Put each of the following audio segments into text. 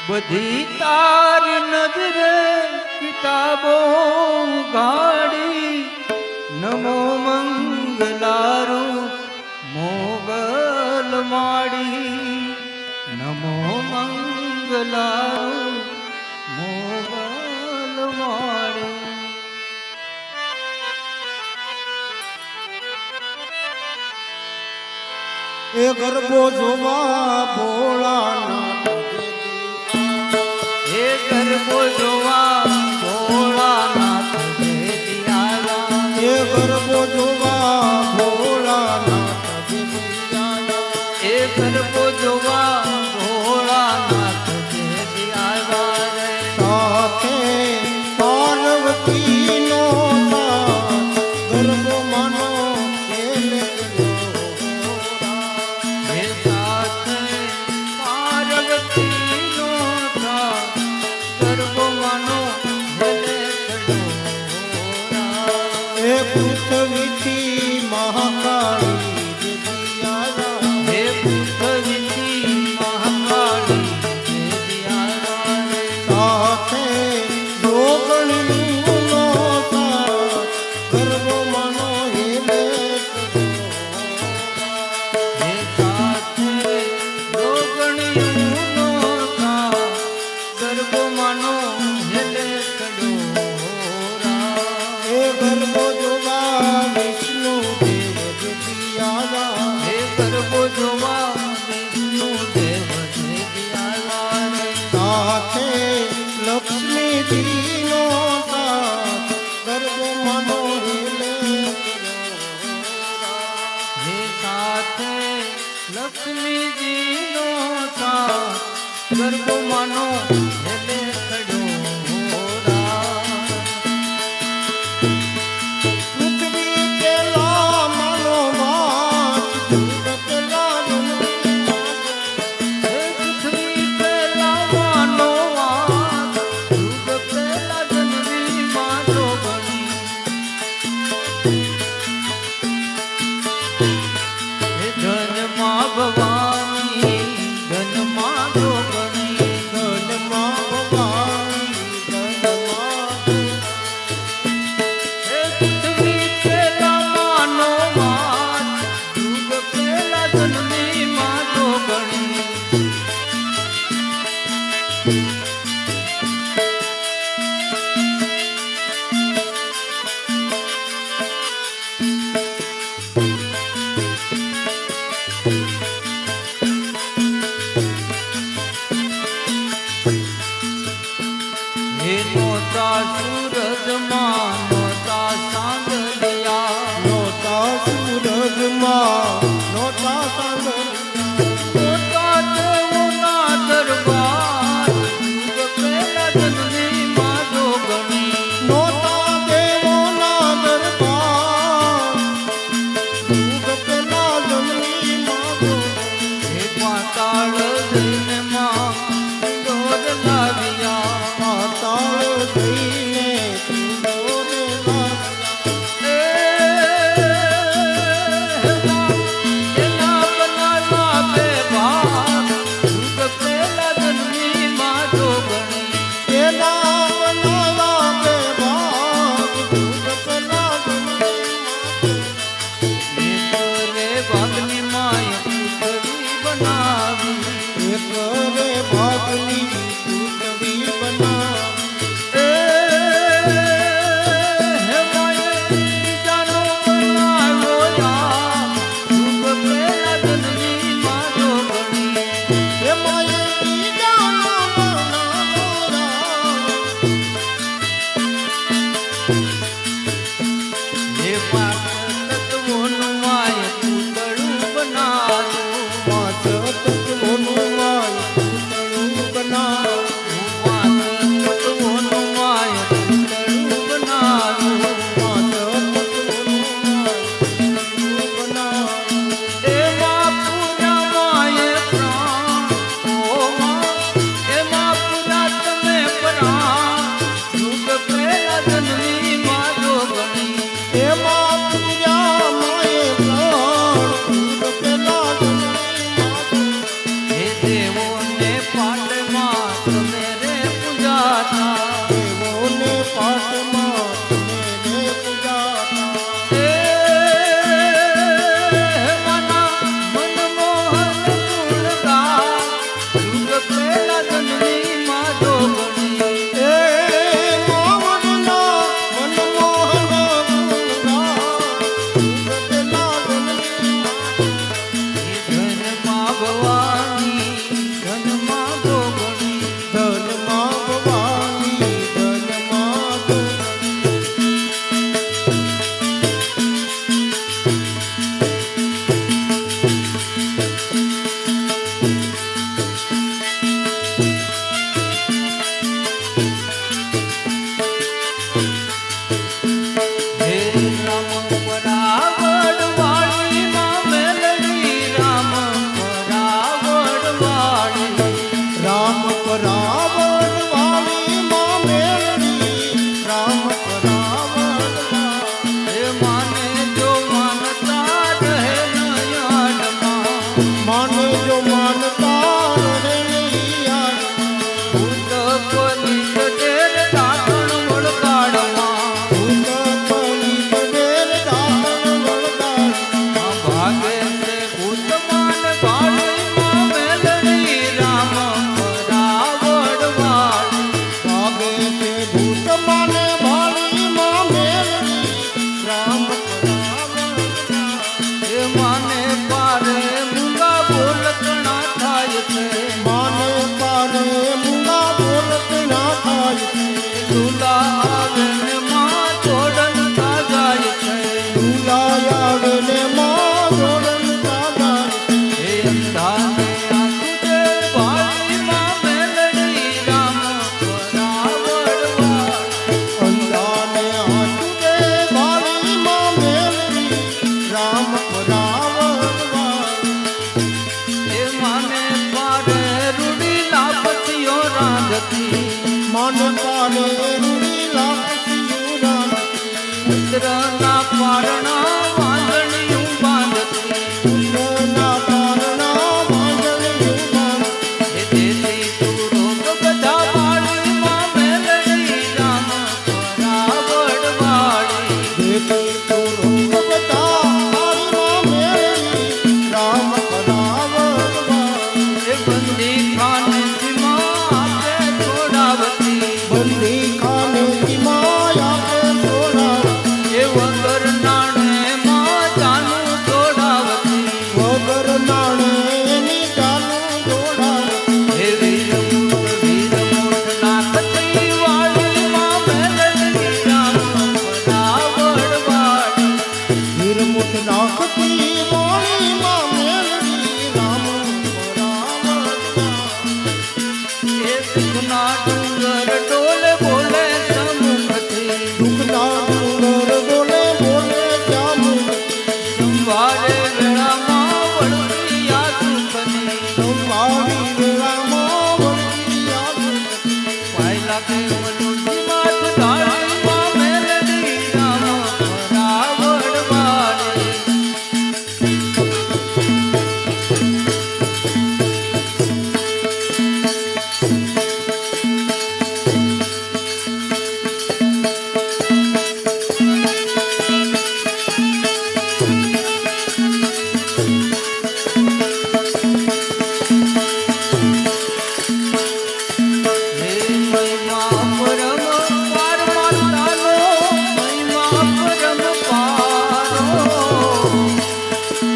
બધી તારી નજરે કિતાબો ગાડી નમો મંગલારું મોગલ માડી નમો મંગલારું મોગલ માડી એ ગરબો જોવા ભોળાનાથ હે ગરબો જોવા ભોળાનાથ દેવી આવ્યા એ ગરબો જોવા ભોળાનાથ દેવી આવ્યા એ ગરબો જોવા ભોળાનાથ દેવી આવ્યા રે સાથે પાર્વતીનો સાથ ગરબો માનો એને હે સાથે પાર્વતીનો સાથ ગરબો માનો હેલે ચડોરા એ પૃથ્વીથી મહાકાળી દેવી આવ્યા હે પૃથ્વીથી મહાકાળી દેવી આવ્યા રે સાથે જોગણીનો સાથ ગરબો માનો હેલે હે સાથે રોગણીઓનો સાથ ગરબો માનો હેલે ચડોરા એ ગરબો જોવા વિષ્ણુ દેવ દેવી આવ્યા હે ગરબો જોવા વિષ્ણુ દેવ દેવી આવ્યા રે સાથે લક્ષ્મીજીનો સાથ ગરબો માનો હેલે હે સાથે લક્ષ્મીજીનો સાથ ગરબો માનો હેલે ચડોરા પૃથ્વી પેલા માનો વાત જગત પેલા હે પૃથ્વી પેલા માનો વાત યુગ પેલા જન્મી માં જોગણી હે ધનમાં ભવાની ધનમાં જોગણી ધનમાં ભવાની ધનમાં હે પૃથ્વી પેલા માનો વાત યુગ પેલા જન્મી માં જોગણી હે નોતા સૂરજમાં નોતા સાંગલિયા નોતા સૂરજમાં નોતા સાંગલિયા નોતા દેવોના દરબાર યુગ પેલા જન્મી માં જોગણી નોતા દેવોના દરબાર યુગ પેલા જમની માગો હે પાતાળ જઈને માં દોર લાવ્યા પાતાળ જઈને તુંડોરે લાવ્યા. એના બનાવ્યા બે ભાગ યુગ પેલા જન્મી માં જોગણી એના બનાવા બે ભાગ યુગ પેલા જમની માગો રે ભાગની માય પૃથ્વી બનાવી એક રે ભાગની પૃથ્વી બનાવી હે માય બીજાનો બનાવ્યો રામ યુગ પેલા જન્મી માં જોગણી એ માએ બીજાનો બનાવ્યો રામ. હે પાંચ તત્વોનું માય પૂતળું બનાવ્યું પાંચ તત્વોનું માય પૂતળું બનાવ્યું. પાંચ તત્વોનું માય પૂતળું બનાવ્યું પાંચ તત્વોનું માય પૂતળું બનાવ્યું. એમાં પૂજા માએ પ્રાણ એમાં પૂજા તમે પ્રાણ યુગ પેલા જન્મી માં જોગણી એમાં પૂજા માએ પ્રાણ યુગ પેલા જમની માગો હે દેવોને પાટમાં માનતા રહે યાર ભૂત પની ઢેર ઢાંકણ વળગાડમાં ભૂત પની ઢેર ઢાંકણ વળગાડ ભાગે છે ભૂત માન ભાળીમાં મેલડી રામ પરાવડવાળ ભાગે છે ભૂત માને ભાળીમાં મેલડી રામ પરાવડવાળ એ માને પારે મૂંગા બોલકણા થાય છે માને પારે મૂંગા બોલત ના થાય ઝૂલા આવે ને માં જોડન જાય છે ઝૂલા આવે ને માં જોડન સાગાય હે અંધાને આંખું દે ભાળીમાં મેલડી રામ પરાવડવાળ અંધાને હાથ દે ભાળીમાં મેલડી રામ પરાવડવાળ એ માને પારે રૂડી લાપતીઓ રાંધતી મન પારે રૂડી લાપસીયું રાંધતી પુત્રના પારણા વાંદણીયું બાંધતી પુત્રના પારણા વાંદળિયું બાંધતી એ દેતી તું રોગ બધા વાળીમાં મેલડી રામ પરાવડવાળી દેતી તો રોગ બધા ભાળીમાં મેલડી રામ પરાવડવાળ એ બંદી ખાનેથી માં આપે છોડાવતી બંદી ખાનેથી માયા પે છોડાવતી એ વગર નાણે માં જાનું છોડાવતી વગર નાણે એની ચાલું દોડાવતી હે વીરમુખ નાખતી વાળીમાં મેલડી રામ પરાવડવાળી વીરમુખ નાખતી વાણીમાં મેલડી રામ પરાવડવાળ એ સુખના ડુંગર ડોલે બોલે સમુખથી દુઃખના ડુંગર બોલે બોલે ત્યાં મુક્તિ સંભાળે વેળામાં વળતી આ સુખની સંભાળી વેળામાં વળતી આ સુખની પાય લાગે મનુષ્ય માથ ઢાળીમાં મેલડી રામ પરાવડવાળી હે મહિમા પરમ પાર માતાનો મહિમા પરમ પારો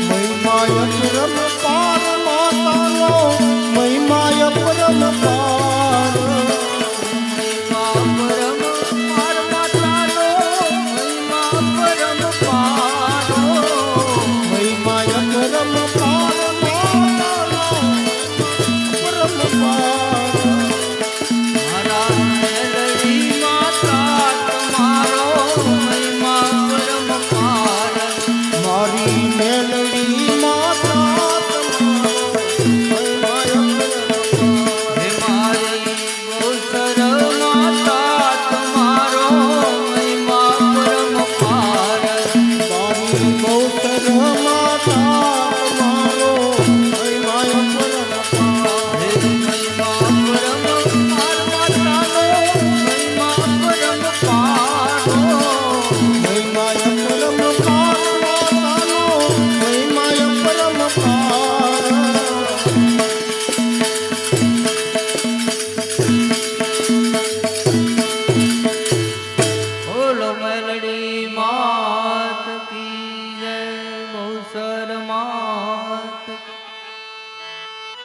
મહિમાય પરમ પાર માતાનો મહિમાય પરમ પાર મહિમા પરમ પાર માતાનો મહિમા પરમ પારો મહિમાય પરમ પાર માતાનો પરમ પાર મારા મેલડી માતા તમારો મહિમા પરમ પાર મારી મેલડી માતા તમારો મહિમાય પરમ પાર હે મારી ગૌચર માતા તમારો મહિમા પરમ પાર મારી ગૌચર માતા તમારો મહિમાય પરમ પાર હે મહિમા પરમ પાર માતાનો મહિમા પરમ પારો મહિમાય પરમ પાર માતાનો મહિમાય પરમ પાર બોલો મેલડી માં